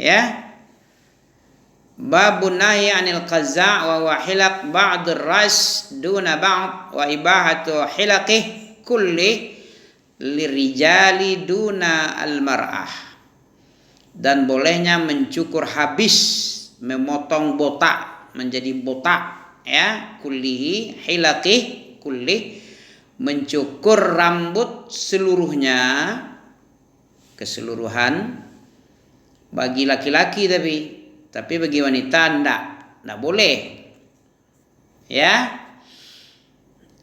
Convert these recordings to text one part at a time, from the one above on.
Ya. Babun nahi 'anil qaza' wa huwa hilaq ba'd ar-ras duna ba'd wa ibahatu hilaqih kulli lirijali duna al-mar'ah. Dan bolehnya mencukur habis, memotong botak menjadi botak, ya, kullihi hilaqih kulli, mencukur rambut seluruhnya, keseluruhan, bagi laki-laki tapi bagi wanita enggak boleh. Ya.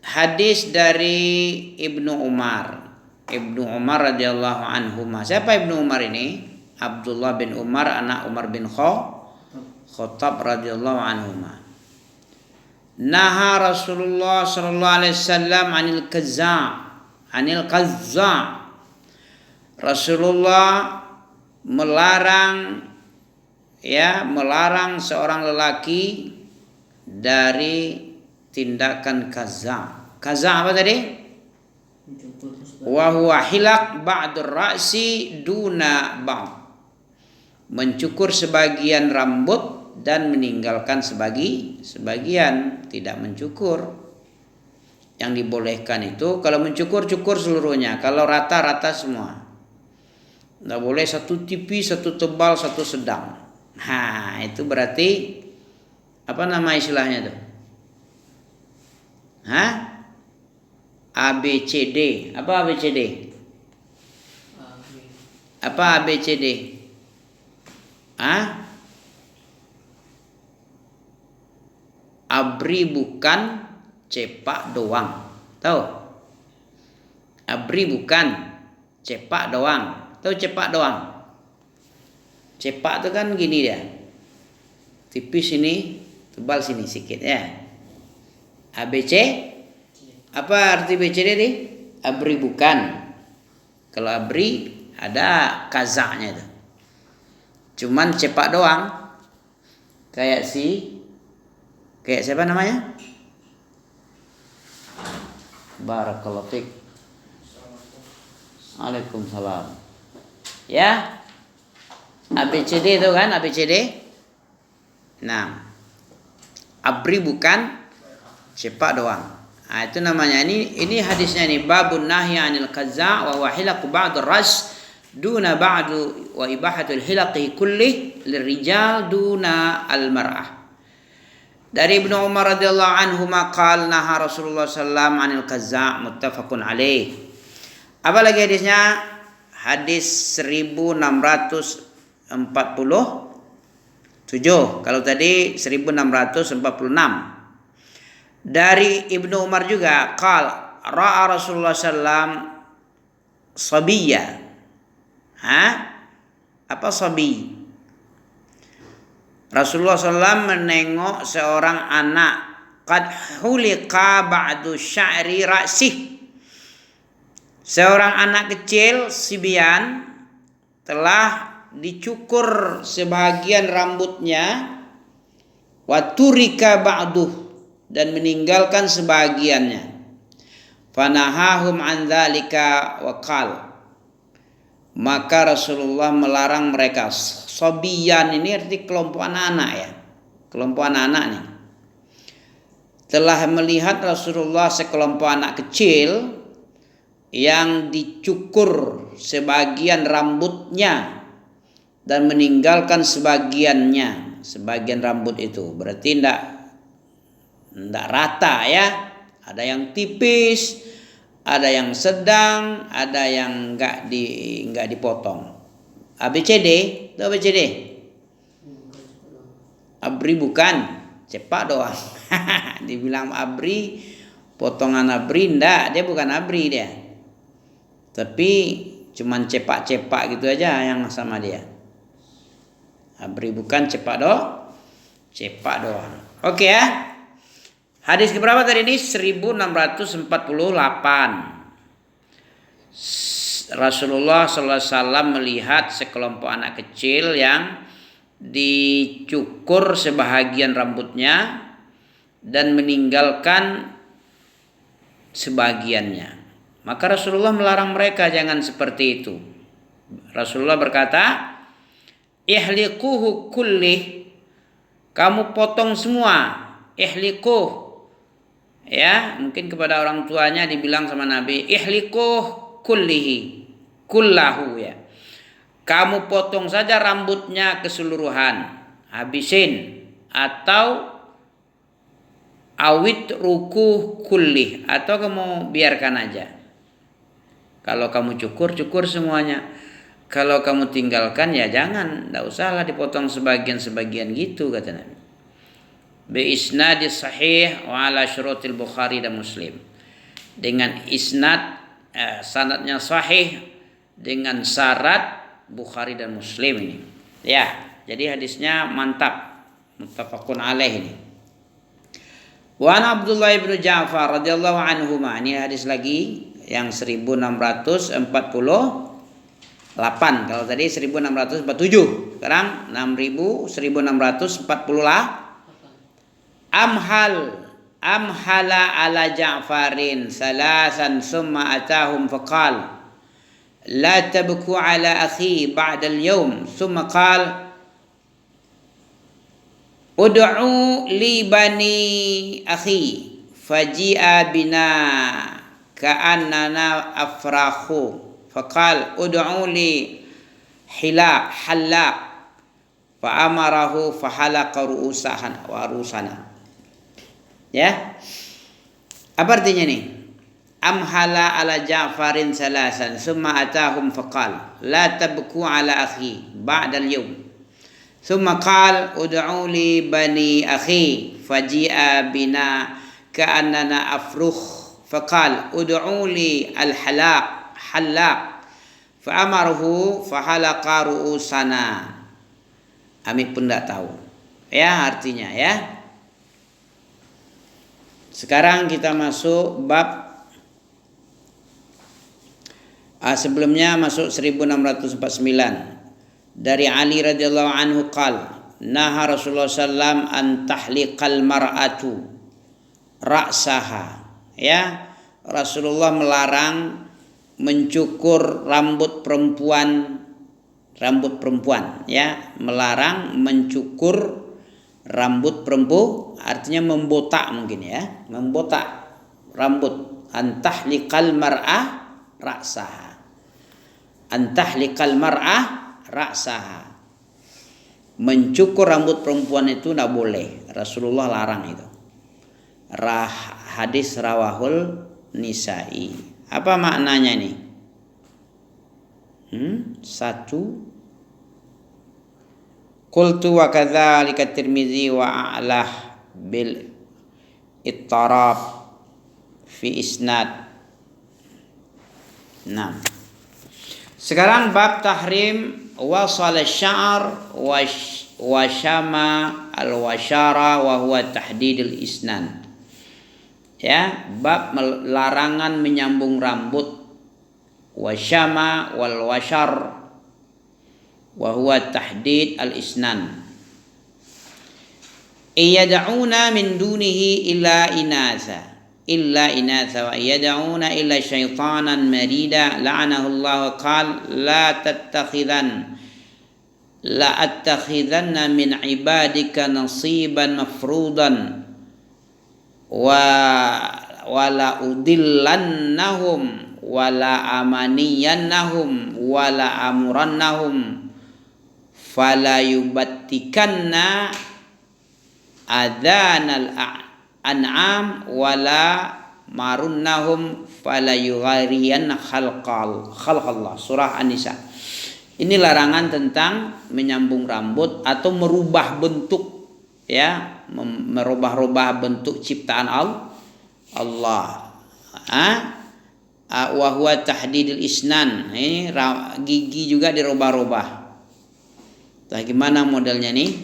Hadis dari Ibnu Umar radhiyallahu anhu. Siapa Ibnu Umar ini? Abdullah bin Umar, anak Umar bin Khattab radhiyallahu anhu. Naha Rasulullah sallallahu alaihi wasallam 'anil qazza'. Rasulullah melarang seorang lelaki dari tindakan qaza'. Qaza' apa tadi? Wa huwa hilaq ba'dur ra'si duna ba'd. Mencukur sebagian rambut dan meninggalkan sebagian, tidak mencukur. Yang dibolehkan itu kalau mencukur, cukur seluruhnya. Kalau rata semua. Nggak boleh satu tipis, satu tebal, satu sedang. Nah, itu berarti apa nama istilahnya tuh? ABCD. Apa ABCD? Apa ABCD? Abri bukan, cepak doang. Tahu? Abri bukan, cepak doang. Tahu cepak doang? Cepak itu kan gini dia. Tipis sini, tebal sini sedikit ya. ABC. Apa arti BCD nih? Abri bukan. Kalau abri ada kazaknya itu. Cuman cepak doang. Kayak siapa namanya? Barakallahu fiik. Waalaikumsalam. Ya. ABCD itu kan ABCD. Nah. Abri bukan, cepak doang. Nah, itu namanya ini hadisnya ini babun nahyi 'anil qaza' wa huwa hilaq ba'd ar-ras duna ba'du wa ibahatul hilaqi kulli lirijal duna al-mar'ah. Dari Ibnu Umar radhiyallahu anhu maqal naha Rasulullah sallallahu 'anil qaza' muttafaqun alaih. Apa lagi hadisnya? Hadis 1647. Kalau tadi 1646. Dari Ibnu Umar juga qal ra'a Rasulullah sallam sabiyya. Apa sabi? Rasulullah sallam menengok seorang anak qad huliqa ba'du sya'ri ra'sih. Seorang anak kecil sibyan telah dicukur sebagian rambutnya, wa turika ba'duh, dan meninggalkan sebagiannya. Fanahahum an dzalika wa qal. Maka Rasulullah melarang mereka. Sobiyan ini arti kelompok anak-anak ya. Kelompok anak-anak nih. Telah melihat Rasulullah sekelompok anak kecil yang dicukur sebagian rambutnya dan meninggalkan sebagiannya. Sebagian rambut itu berarti tidak rata ya. Ada yang tipis, ada yang sedang, ada yang enggak dipotong. ABCD, itu ABCD. Abri bukan, cepak doang. Dibilang abri, potongan abri enggak, dia bukan abri dia. Tapi cuman cepak-cepak gitu aja yang sama dia. Abri bukan, cepak doang. Oke ya. Hadis keberapa tadi ini? 1648. Rasulullah SAW melihat sekelompok anak kecil yang dicukur sebahagian rambutnya dan meninggalkan sebagiannya. Maka Rasulullah melarang mereka jangan seperti itu. Rasulullah berkata, ihliquhu kullih, kamu potong semua. Ihliquh, ya, mungkin kepada orang tuanya dibilang sama Nabi, ihliquh kullihi, kullahu, ya. Kamu potong saja rambutnya keseluruhan, habisin, atau awit rukuh kullih, atau kamu biarkan aja. Kalau kamu cukur semuanya. Kalau kamu tinggalkan ya jangan, tidak usahlah dipotong sebagian-sebagian gitu, kata Nabi. Bi isnadi sahih wa ala syurutil Bukhari dan Muslim. Dengan isnad sanadnya sahih dengan syarat Bukhari dan Muslim ini. Ya, jadi hadisnya mantap, muttafaqun alaih ini. Wa an Abdullah bin Ja'far radhiyallahu anhuma, ini hadis lagi yang 1648. Kalau tadi 1647, sekarang 1640 lah. Amhala ala Ja'farin salasan summa atahum faqal la tabku ala akhi ba'da al-yawm summa qal ud'u li bani akhi faji'a bina ka'annana afrahu faqal ud'u li halaq fa'amarahu fahalaqa rusana. Ya, apa artinya nih? Amhala ala Ja'farin salasan summa atahum faqal la tabku ala akhi ba'da al-yawm summa qal ud'u li bani akhi faji'a bina ka'annana afrukh faqal ud'u li al-halaq fa'amaruhu fahalaqa ru'usana. Amit pun tidak tahu ya artinya, ya. Sekarang kita masuk bab sebelumnya masuk 1649. Dari Ali radhiyallahu anhu qala naha Rasulullah sallam an tahliqal mar'atu ra'saha. Ya, Rasulullah melarang mencukur rambut perempuan, ya, melarang mencukur rambut perempuan, artinya membotak mungkin, ya, membotak rambut. Antahliqal mar'ah ra'saha, antahliqal mar'ah ra'saha, mencukur rambut perempuan itu tidak boleh. Rasulullah larang itu. Hadis rawahul Nisa'i. Apa maknanya ini? Satu, qultu wa kadzalika Tirmizi wa a'lah bil ittarab fi isnad. Nah, sekarang bab tahrim wasal asy-sya'r wa syama al-washara wa huwa tahdidul isnan. Ya, bab larangan menyambung rambut, wasyama wal washar wa huwa tahdid al isnan. Iyad'una min dunihi illa inatha wa yad'una illa syaitanan marida la'anahu Allah wa qala la attakhidanna min ibadika nasiban mafrudan wala udillannahum wala amaniyannahum wala amurannahum fala yubattikanna adhanal an'am wala marunnahum fala yughariyan khalqallah. Surah An-Nisa. Ini larangan tentang menyambung rambut atau merubah bentuk, ya, merubah-rubah bentuk ciptaan Allah. Wa huwa tahdidul isnan. Ini gigi juga dirubah-rubah. Bagaimana modelnya nih?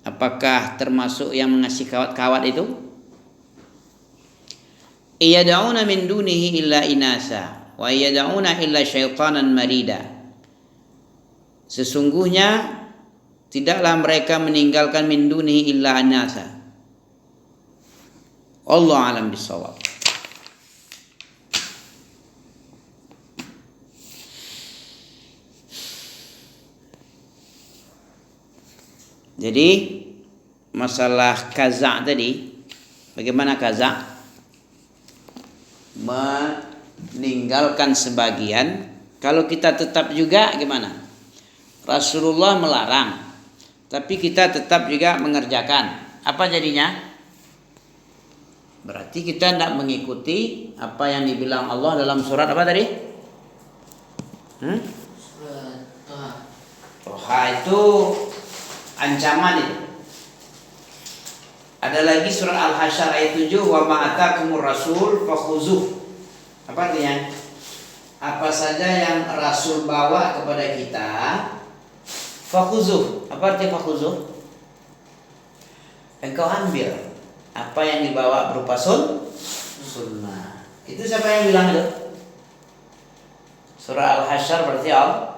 Apakah termasuk yang mengasih kawat-kawat itu? Iyad'una min dunihi illa inasa wa iyad'una illa syaitanan marida. Sesungguhnya tidaklah mereka meninggalkan min dunihi illa inasa. Allah alam bisawab. Jadi masalah kaza tadi, bagaimana kaza? Meninggalkan sebagian. Kalau kita tetap juga gimana? Rasulullah melarang, tapi kita tetap juga mengerjakan. Apa jadinya? Berarti kita tidak mengikuti apa yang dibilang Allah dalam surat apa tadi? Surat Toha. Toha itu ancaman itu. Ada lagi surat Al-Hasyr ayat 7, wa ma atakumur rasul fakhuzuh. Apa artinya? Apa saja yang Rasul bawa kepada kita, fakhuzuh. Apa arti fakhuzuh? Engkau ambil apa yang dibawa berupa sunnah. Itu siapa yang bilang itu? Surah Al-Hasyr berarti Allah.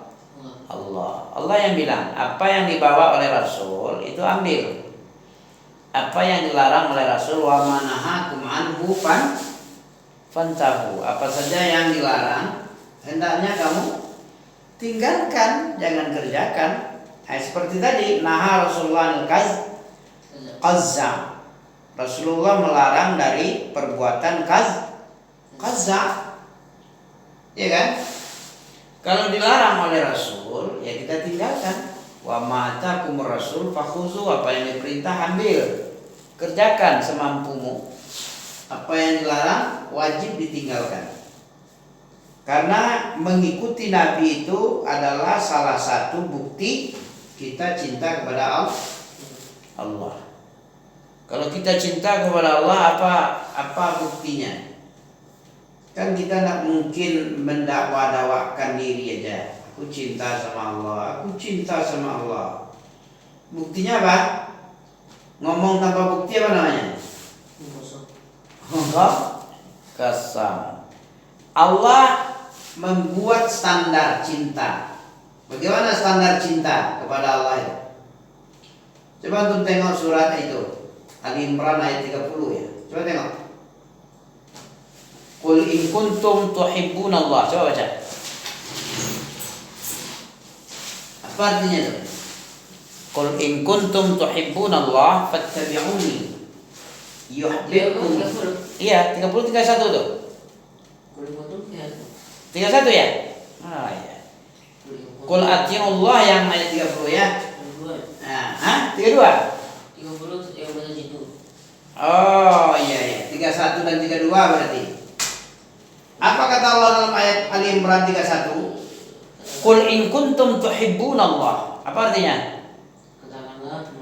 Allah yang bilang apa yang dibawa oleh Rasul itu ambil. Apa yang dilarang oleh Rasul, wa manahakum anhu fantahu. Apa saja yang dilarang hendaknya kamu tinggalkan, jangan kerjakan. Seperti tadi, naha Rasulullah qazza. Rasulullah melarang dari perbuatan qazza. Ya kan? Kalau dilarang oleh Rasul, ya kita tinggalkan. Wa ma atakumur rasul fakhuzu. Apa yang diperintah ambil, kerjakan semampumu. Apa yang dilarang wajib ditinggalkan. Karena mengikuti Nabi itu adalah salah satu bukti kita cinta kepada Allah. Kalau kita cinta kepada Allah, apa buktinya? Kan kita tidak mungkin mendakwa-dakwakan diri aja. Aku cinta sama Allah, aku cinta sama Allah. Buktinya apa? Ngomong tanpa bukti apa namanya? Kasam. Allah membuat standar cinta. Bagaimana standar cinta kepada Allah itu? Coba untuk tengok surat itu, Ali Imran ayat 30 ya. Coba tengok. Qul in kuntum tuhibbunallah. Coba baca. Apa artinya itu? Qul in kuntum tuhibbunallah fattabi'uni yuhibbukum. Iya, 30 31 tuh. 31 ya? Ah ya. Qul ati'ullah yang ayat 30 ya. 32. 30 yang mana itu? Oh iya. 31 dan 32 berarti. Apa kata Allah dalam ayat Ali Imran 31? Qul in kuntum tuhibbunallah. Apa artinya?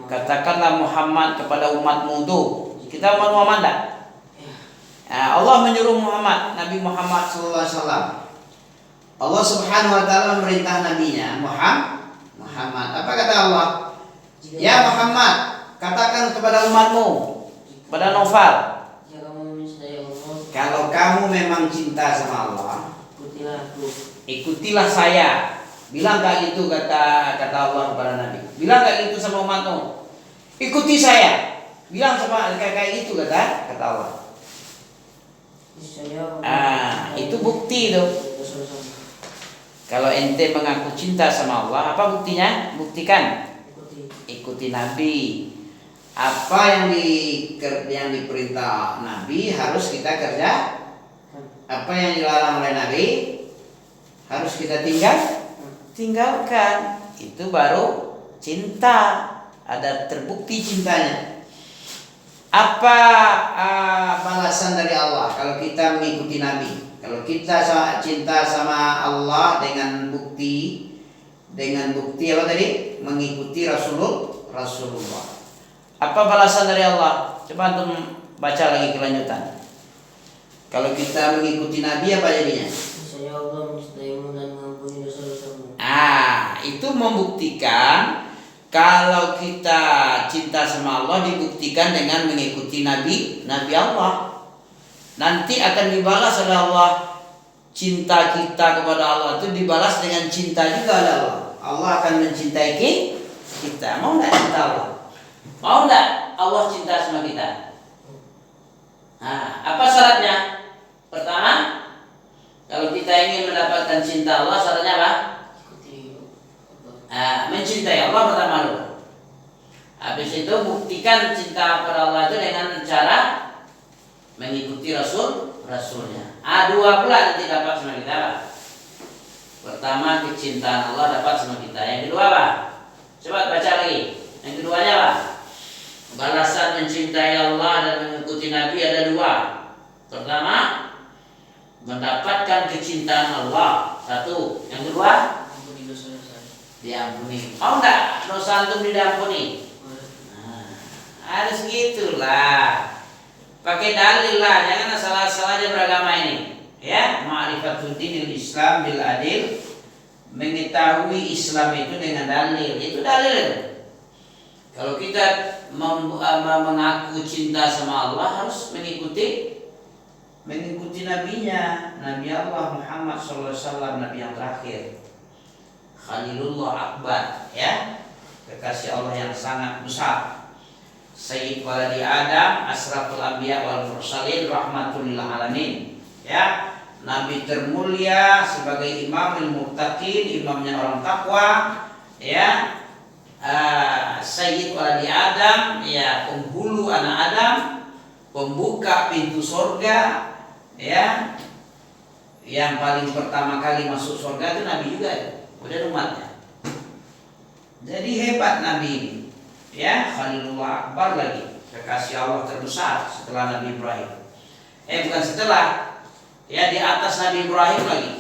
Katakanlah Muhammad kepada umatmu tuh. Kita umat Muhammad tak? Allah menyuruh Muhammad, Nabi Muhammad SAW. Allah Subhanahu Wa Taala memerintah nabinya Muhammad. Apa kata Allah? Ya Muhammad, katakan kepada umatmu, kepada Novel, kalau kamu memang cinta sama Allah, ikutilah saya. Bilang kayak gitu kata Allah kepada Nabi. Bilang kayak gitu sama umatmu. Ikuti saya. Bilang sama kayak gitu kata Allah. Itu bukti itu. Kalau ente mengaku cinta sama Allah, apa buktinya? Buktikan. Ikuti Nabi. Apa yang diperintah Nabi harus kita kerja. Apa yang dilarang oleh Nabi harus kita tinggalkan. Itu baru cinta. Ada terbukti cintanya. Apa balasan dari Allah kalau kita mengikuti Nabi? Kalau kita cinta sama Allah dengan bukti apa tadi? Mengikuti Rasulullah. Apa balasan dari Allah? Coba antum baca lagi kelanjutan. Kalau kita mengikuti Nabi apa jadinya? Saya Allah mencintai-Mu dan mengampuni dosa-dosamu. Itu membuktikan kalau kita cinta sama Allah dibuktikan dengan mengikuti Nabi Allah. Nanti akan dibalas oleh Allah. Cinta kita kepada Allah itu dibalas dengan cinta juga oleh Allah. Allah akan mencintai kita. Mau enggak cinta Allah? Mau enggak Allah cinta sama kita? Apa syaratnya? Pertama, kalau kita ingin mendapatkan cinta Allah, syaratnya apa? Mencintai Allah pertama dulu. Habis itu buktikan cinta kepada Allah itu dengan cara mengikuti Rasulnya. Dua pula nanti dapat sama kita, Pak. Pertama, kecintaan Allah dapat sama kita. Yang kedua, Pak, coba baca lagi. Yang keduanya, Pak, balasan mencintai Allah dan mengikuti Nabi ada dua. Pertama, mendapatkan kecintaan Allah. Satu. Yang kedua, Ampuni dosa-dosa. diampuni. Oh enggak, dosa antum diampuni. Harus gitulah. Pakai dalil lah, jangan asal-asal aja beragama ini. Ya, ma'rifatul dinil Islam bil adil, mengetahui Islam itu dengan dalil. Itu dalil. Kalau kita mengaku cinta sama Allah harus mengikuti nabinya, Nabi Allah Muhammad SAW, Nabi yang terakhir, Khalilullah Akbar, ya, kekasih Allah yang sangat besar, Sayyid waladi Adam, asraful anbiya wal mursalin, rahmatul lil alamin, ya, Nabi termulia sebagai imamul muttaqin, imamnya orang takwa, ya, Sayyid waladi Adam, ya, penghulu anak Adam, pembuka pintu surga, ya, yang paling pertama kali masuk surga itu Nabi juga, udah umatnya. Jadi hebat Nabi ini, ya, Khalilullah Akbar lagi, kekasih Allah terbesar setelah Nabi Ibrahim. Bukan setelah, ya, di atas Nabi Ibrahim lagi.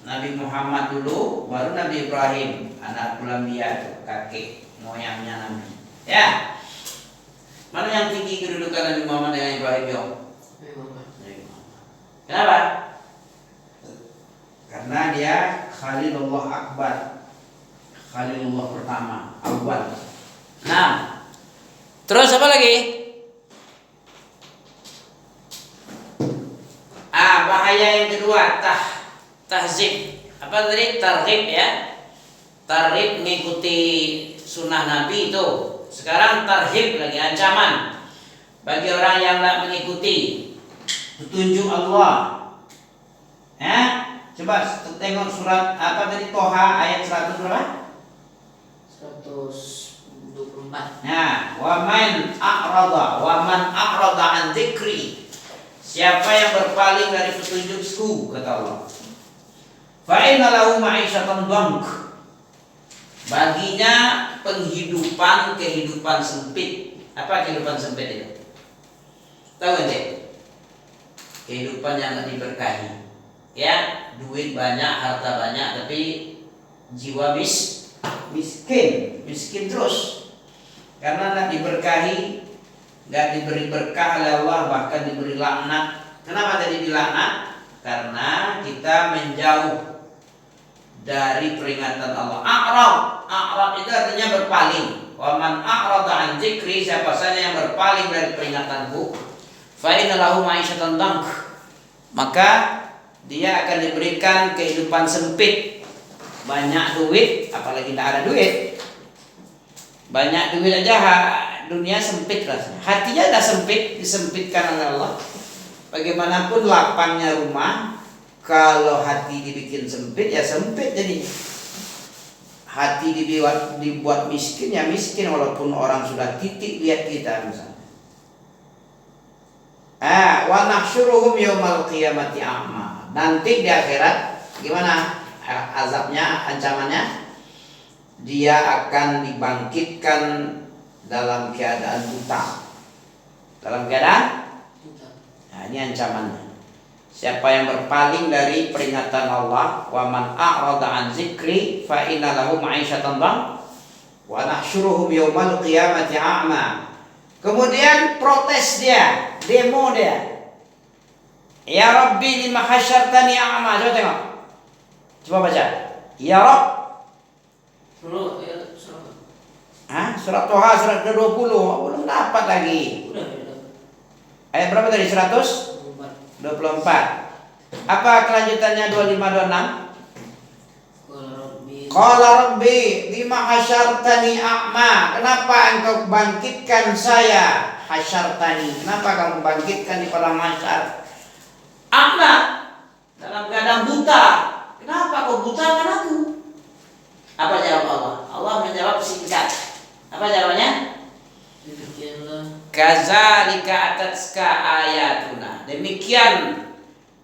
Nabi Muhammad dulu, baru Nabi Ibrahim, anak Anbiya, kakek moyangnya Nabi. Ya, mana yang tinggi kedudukan Nabi Muhammad dengan Ibrahim? Yo? Kenapa? Karena dia Khalilullah Akbar, Khalilullah pertama, awal. Nah, terus apa lagi? Bahaya yang kedua, tahzib. Apa tadi? Targhib, ya. Targhib mengikuti sunnah Nabi itu. Sekarang tarhib lagi, ancaman bagi orang yang tidak mengikuti petunjuk Allah. Coba tengok surat apa tadi, Toha ayat 100 berapa? 124. Nah, wa man a'rada an dzikri. Siapa yang berpaling dari petunjukku, kata Allah. Fa inna lahu ma'isyatan dhank. Baginya kehidupan sempit. Apa kehidupan sempit itu? Tahu nggak deh? Kehidupan yang tidak diberkahi. Ya, duit banyak, harta banyak, tapi jiwa miskin terus. Karena tidak diberkahi, nggak diberi berkah oleh Allah, bahkan diberi laknat. Kenapa tadi dilaknat? Karena kita menjauh dari peringatan Allah. A'rad itu artinya berpaling. Wa man a'rada an dzikri, siapa saja yang berpaling dari peringatanku, fa inna lahu ma'isyatan dhank, maka dia akan diberikan kehidupan sempit. Banyak duit, apalagi tidak ada duit. Banyak duit aja dunia sempit rasanya. Hatinya dah sempit, disempitkan oleh Allah. Bagaimanapun lapangnya rumah, kalau hati dibikin sempit, ya sempit jadinya. Hati dibuat miskin, ya miskin, walaupun orang sudah titik lihat kita misalnya. Wa nahsyuruhum yaumal qiyamati a'ma. Nanti di akhirat gimana azabnya, ancamannya? Dia akan dibangkitkan dalam keadaan buta. Dalam keadaan buta. Nah, ini ancamannya. Siapa yang berpaling dari peringatan Allah, wa man a'rada an dzikri fa inna lahu ma'isyatan dhank wa nahsyuruhum yaumal qiyamati a'ma. Kemudian protes dia, demo dia. Ya Rabbi lima hasyartani a'ma. Coba tengok. Coba baca. Ya Rabb. Surat Toha surat ke-20 belum dapat lagi. Ayat berapa tadi? 124. Apa kelanjutannya 25 26? Qala Rabbi lima hasyartani a'ma. Kenapa engkau bangkitkan saya? Hasyartani. Kenapa kamu bangkitkan di padang mahsyar? A'ma, dalam keadaan buta. Kenapa kau butakan aku? Apa jawab Allah? Allah menjawab singkat. Apa jawabannya? Kazalika atatka ayatuna. Demikian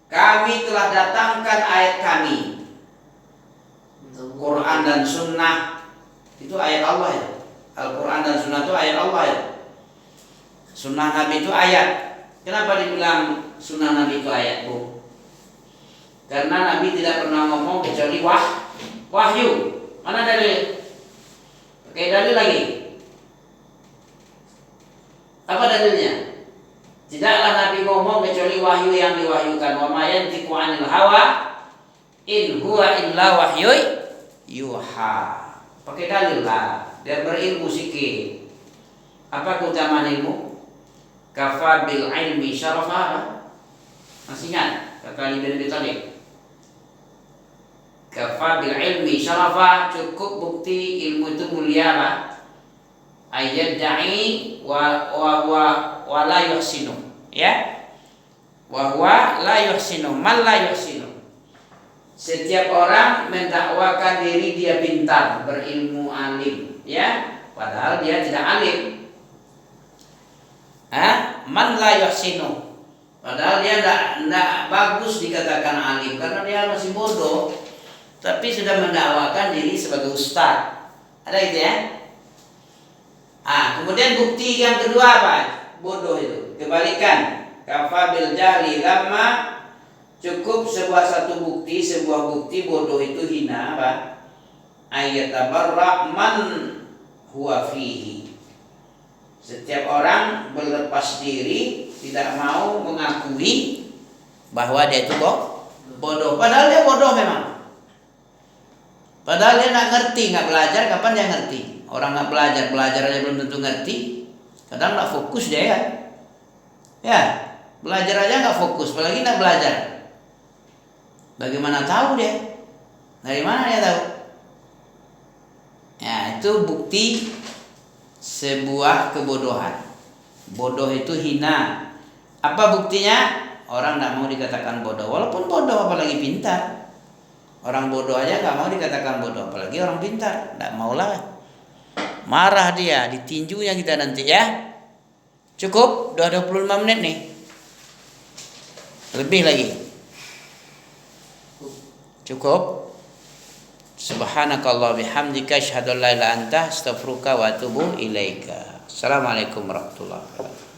kami telah datangkan ayat kami. Quran dan Sunnah itu ayat Allah ya. Al-Quran dan Sunnah itu ayat Allah ya. Sunnah Nabi itu ayat. Kenapa dibilang Sunnah Nabi itu ayat, Bu? Karena Nabi tidak pernah ngomong kecuali wahyu. Mana dalil? Pakai dalil lagi. Apa dalilnya? Tidaklah Nabi ngomong kecuali wahyu yang diwahyukan. Wa ma yantiqu 'anil hawa in huwa illa wahyun yuha. Pakai dalil lah, biar berilmu sikit. Apa keutamaan ilmu? Kafa bil ilmi syarafa. Masih ingat kata Ali bin Abi Thalib? Kafa bil ilmi syarafa, cukup bukti ilmu itu mulia lah. Ayat da'i wa la yuhsinu, ya. Wa huwa la yuhsinu, man la yuhsinu. Setiap orang mendakwakan diri dia pintar, berilmu, alim, ya, padahal dia tidak alim. Man la yuhsinu, padahal dia tidak bagus dikatakan alim karena dia masih bodoh, tapi sudah mendakwakan diri sebagai ustaz. Ada itu ya. Kemudian bukti yang kedua apa? Bodoh itu. Kebalikan. Kafa bil jahli lamma, cukup sebuah bukti bodoh itu hina apa? Ayatabarra man huwa fihi. Setiap orang berlepas diri, tidak mau mengakui bahwa dia itu bodoh. Padahal dia bodoh memang. Padahal dia nggak ngerti, nggak belajar. Kapan dia ngerti? Orang nggak belajar aja belum tentu ngerti. Kadang nggak fokus dia ya. Ya, belajar aja nggak fokus, apalagi nggak belajar. Bagaimana tahu dia? Dari mana dia tahu? Ya, itu bukti sebuah kebodohan. Bodoh itu hina. Apa buktinya? Orang tidak mau dikatakan bodoh, walaupun bodoh apalagi pintar. Orang bodoh aja nggak mau dikatakan bodoh, apalagi orang pintar. Tidak maulah. Marah dia, ditinjunya kita nanti ya. Cukup, udah 25 menit nih. Lebih lagi. Cukup. Subhanakallah bihamdika asyhadu an la ilaha illa anta astaghfiruka wa atubu ilaika. Assalamualaikum warahmatullahi wabarakatuh.